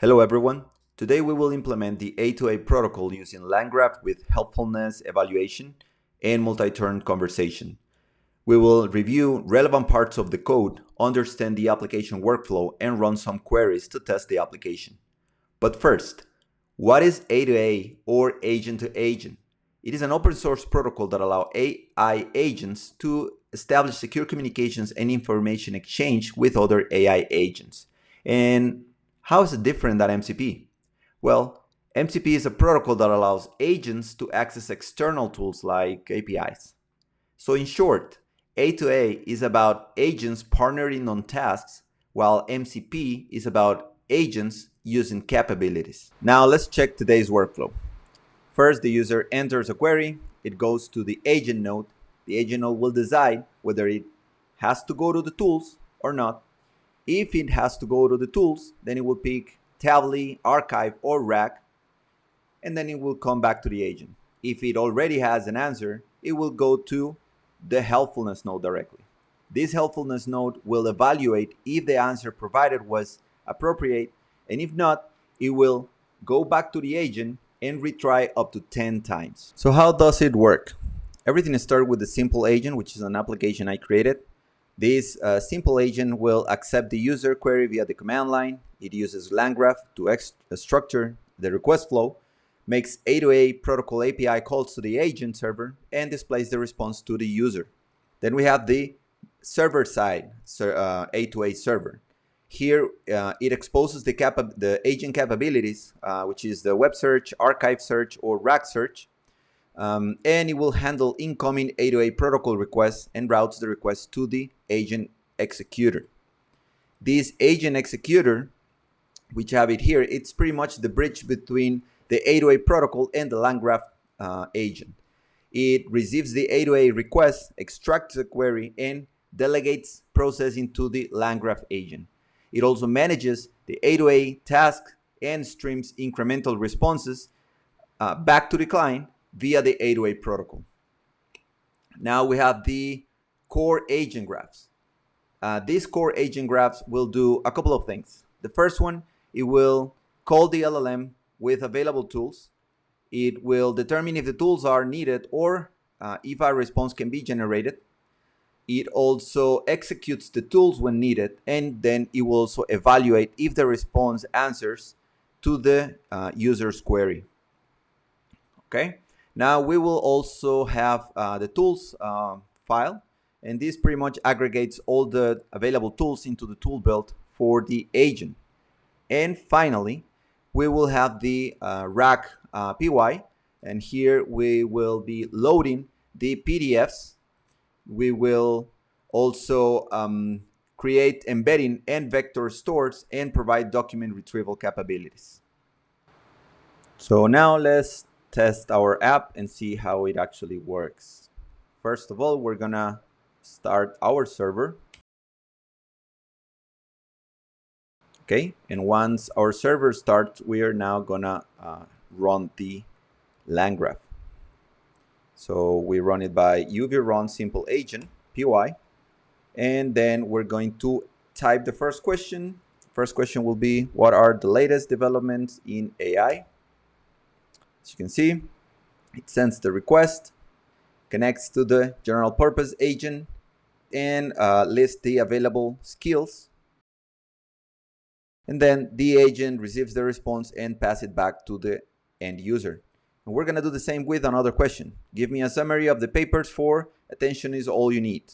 Hello everyone. Today we will implement the a2a protocol using LangGraph with helpfulness evaluation and multi-turn conversation. We will review relevant parts of the code, understand the application workflow, and run some queries to test the application. But first, what is a2a or agent to agent? It is an open source protocol that allows AI agents to establish secure communications and information exchange with other AI agents. And how is it different than MCP? Well, MCP is a protocol that allows agents to access external tools like APIs. So in short, A2A is about agents partnering on tasks, while MCP is about agents using capabilities. Now let's check today's workflow. First, the user enters a query. It goes to the agent node. The agent node will decide whether it has to go to the tools or not. If it has to go to the tools, then it will pick Tably, Archive, or Rack, and then it will come back to the agent. If it already has an answer, it will go to the helpfulness node directly. This helpfulness node will evaluate if the answer provided was appropriate, and if not, it will go back to the agent and retry up to 10 times. So how does it work? Everything starts with the simple agent, which is an application I created. This simple agent will accept the user query via the command line. It uses LangGraph to structure the request flow, makes a2a protocol API calls to the agent server, and displays the response to the user. Then we have the server side a2a server. Here it exposes the agent capabilities, which is the web search, archive search, or rack search. And it will handle incoming a2a protocol requests and routes the request to the agent executor. This agent executor, which have it here, it's pretty much the bridge between the a2a protocol and the LangGraph agent. It receives the a2a request, extracts the query, and delegates processing to the LangGraph agent. It also manages the a2a task and streams incremental responses back to the client via the a2a protocol. Now we have the core agent graphs. These core agent graphs will do a couple of things. The first one, it will call the LLM with available tools. It will determine if the tools are needed or if a response can be generated. It also executes the tools when needed, and then it will also evaluate if the response answers to the user's query. Okay. Now we will also have the tools file, and this pretty much aggregates all the available tools into the tool belt for the agent. And finally, we will have the rack PY, and here we will be loading the PDFs. We will also create embedding and vector stores and provide document retrieval capabilities. So now let's test our app and see how it actually works. First of all, we're gonna start our server. Okay, and once our server starts, we are now gonna run the LangGraph. So we run it by uv run simple agent py, and then we're going to type the first question. First question will be, what are the latest developments in AI? As you can see, it sends the request, connects to the general purpose agent, and lists the available skills. And then the agent receives the response and passes it back to the end user. And we're going to do the same with another question. Give me a summary of the papers for attention is all you need.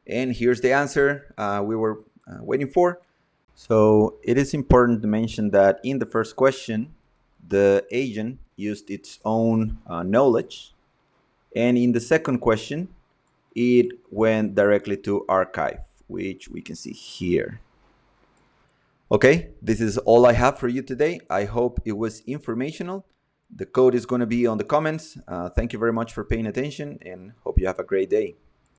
And here's the answer we were waiting for. So it is important to mention that in the first question, the agent used its own knowledge. And in the second question, it went directly to archive, which we can see here. Okay, this is all I have for you today. I hope it was informational. The code is going to be on the comments. Thank you very much for paying attention, and hope you have a great day.